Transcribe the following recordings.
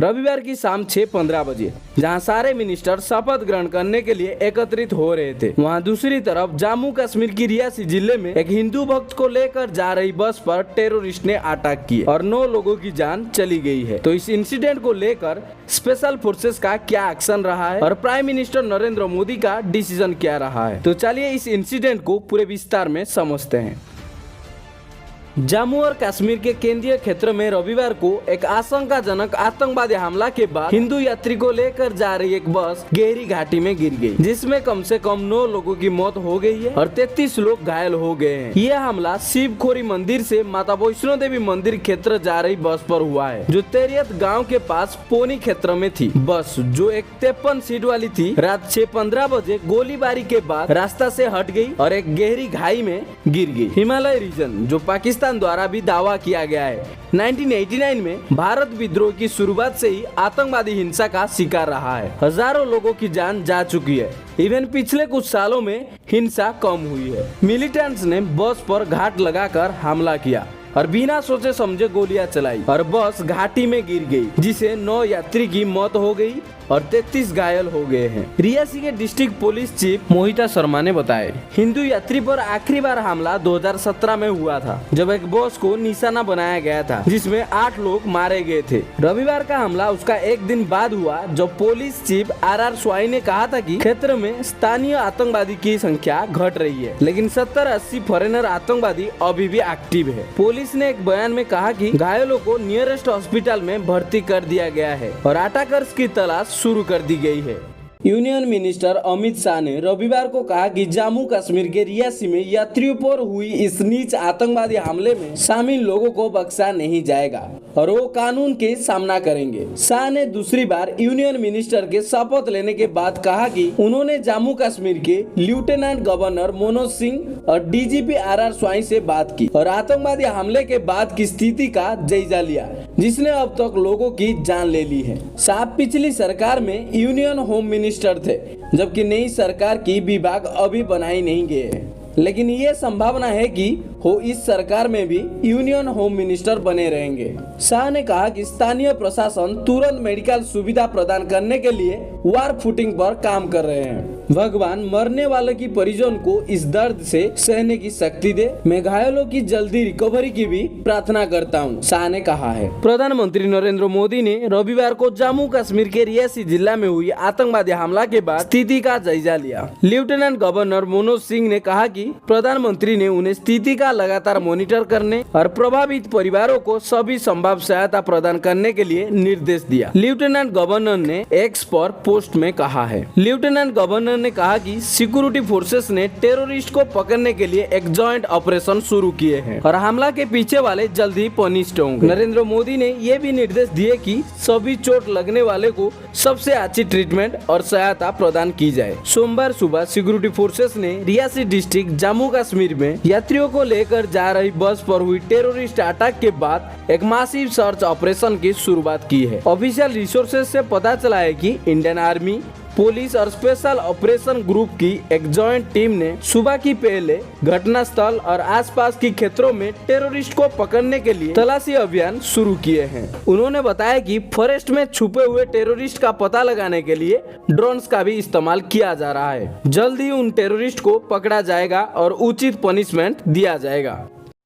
रविवार की शाम 6:15 बजे, जहां सारे मिनिस्टर शपथ ग्रहण करने के लिए एकत्रित हो रहे थे। वहां दूसरी तरफ जम्मू कश्मीर की रियासी जिले में एक हिंदू भक्त को लेकर जा रही बस पर टेररिस्ट ने अटैक किए और 9 लोगों की जान चली गई है। तो इस इंसिडेंट को लेकर स्पेशल फोर्सेस का क्या एक्शन रहा है और प्राइम मिनिस्टर नरेंद्र मोदी का डिसीजन क्या रहा है, तो चलिए इस इंसिडेंट को पूरे विस्तार में समझते हैं। जम्मू और कश्मीर के केंद्रीय क्षेत्र में रविवार को एक आशंकाजनक आतंकवादी हमला के बाद हिंदू यात्री को लेकर जा रही एक बस गहरी घाटी में गिर गई, जिसमें कम से कम 9 लोगों की मौत हो गई है और 33 लोग घायल हो गए हैं। यह हमला शिवखोरी मंदिर से माता वैष्णो देवी मंदिर क्षेत्र जा रही बस पर हुआ है, जो तेरियत गाँव के पास पोनी क्षेत्र में थी। बस जो एक 53 सीट वाली थी, रात 6:15 बजे गोलीबारी के बाद रास्ता से हट गई और एक गहरी खाई में गिर गई। हिमालय रीजन, जो पाकिस्तान द्वारा भी दावा किया गया है, 1989 में भारत विद्रोह की शुरुआत से ही आतंकवादी हिंसा का शिकार रहा है। हजारों लोगों की जान जा चुकी है। इवन पिछले कुछ सालों में हिंसा कम हुई है। मिलिटेंट्स ने बस पर घात लगाकर हमला किया और बिना सोचे समझे गोलियां चलाई और बस घाटी में गिर गई, जिसे 9 यात्री की मौत हो गई और 33 घायल हो गए हैं। रियासी के डिस्ट्रिक्ट पुलिस चीफ मोहिता शर्मा ने बताया, हिंदू यात्री पर आखिरी बार हमला 2017 में हुआ था, जब एक बस को निशाना बनाया गया था, जिसमें 8 लोग मारे गए थे। रविवार का हमला उसका एक दिन बाद हुआ, जब पुलिस चीफ RR स्वाई ने कहा था कि क्षेत्र में स्थानीय आतंकवादी की संख्या घट रही है, लेकिन 70-80 फॉरेनर आतंकवादी अभी भी एक्टिव है। पुलिस ने एक बयान में कहा कि घायलों को नियरेस्ट हॉस्पिटल में भर्ती कर दिया गया है और अटैकर्स की तलाश शुरू कर दी गई है। यूनियन मिनिस्टर अमित शाह ने रविवार को कहा कि जम्मू कश्मीर के रियासी में यात्रियों पर हुई इस नीच आतंकवादी हमले में शामिल लोगों को बख्शा नहीं जाएगा और वो कानून के सामना करेंगे। शाह ने दूसरी बार यूनियन मिनिस्टर के शपथ लेने के बाद कहा कि उन्होंने जम्मू कश्मीर के लेफ्टिनेंट गवर्नर मनोज सिंह और DGP RR स्वाई से बात की और आतंकवादी हमले के बाद की स्थिति का जायजा लिया, जिसने अब तक लोगों की जान ले ली है। शाह पिछली सरकार में यूनियन होम मिनिस्टर थे, जबकि नई सरकार की विभाग अभी बनाई नहीं गए हैं, लेकिन ये संभावना है कि वो इस सरकार में भी यूनियन होम मिनिस्टर बने रहेंगे। शाह ने कहा कि स्थानीय प्रशासन तुरंत मेडिकल सुविधा प्रदान करने के लिए वार फुटिंग पर काम कर रहे हैं। भगवान मरने वाले की परिजन को इस दर्द से सहने की शक्ति दे। मैं घायलों की जल्दी रिकवरी की भी प्रार्थना करता हूं, शाह ने कहा है। प्रधानमंत्री नरेंद्र मोदी ने रविवार को जम्मू कश्मीर के रियासी जिला में हुई आतंकवादी हमला के बाद स्थिति का जायजा लिया। लेफ्टिनेंट गवर्नर मनोज सिंह ने कहा कि प्रधानमंत्री ने उन्हें स्थिति का लगातार मॉनिटर करने और प्रभावित परिवारों को सभी संभव सहायता प्रदान करने के लिए निर्देश दिया। लेफ्टिनेंट गवर्नर ने एक्स पर पोस्ट में कहा है। लेफ्टिनेंट गवर्नर ने कहा कि सिक्योरिटी फोर्सेस ने टेररिस्ट को पकड़ने के लिए एक जॉइंट ऑपरेशन शुरू किए हैं और हमला के पीछे वाले जल्द ही पनिश्ड होंगे। नरेंद्र मोदी ने ये भी निर्देश दिए कि सभी चोट लगने वाले को सबसे अच्छी ट्रीटमेंट और सहायता प्रदान की जाए। सोमवार सुबह सिक्योरिटी फोर्सेस ने रियासी डिस्ट्रिक्ट जम्मू कश्मीर में यात्रियों को लेकर जा रही बस पर हुई टेररिस्ट अटैक के बाद एक मासिव सर्च ऑपरेशन की शुरुआत की है। ऑफिशियल रिसोर्सेज से पता चला है कि इंडियन आर्मी, पुलिस और स्पेशल ऑपरेशन ग्रुप की एक जॉइंट टीम ने सुबह की पहले घटना स्थल और आसपास के क्षेत्रों में टेररिस्ट को पकड़ने के लिए तलाशी अभियान शुरू किए हैं। उन्होंने बताया कि फॉरेस्ट में छुपे हुए टेररिस्ट का पता लगाने के लिए ड्रोन्स का भी इस्तेमाल किया जा रहा है। जल्द ही उन टेररिस्ट को पकड़ा जाएगा और उचित पनिशमेंट दिया जाएगा।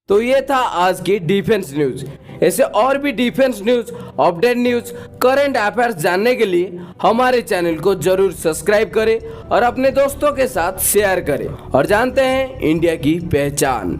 तो ये था आज की डिफेंस न्यूज। ऐसे और भी defence news, update news, current affairs जानने के लिए हमारे चैनल को जरूर सब्सक्राइब करें और अपने दोस्तों के साथ शेयर करें और जानते हैं इंडिया की पहचान।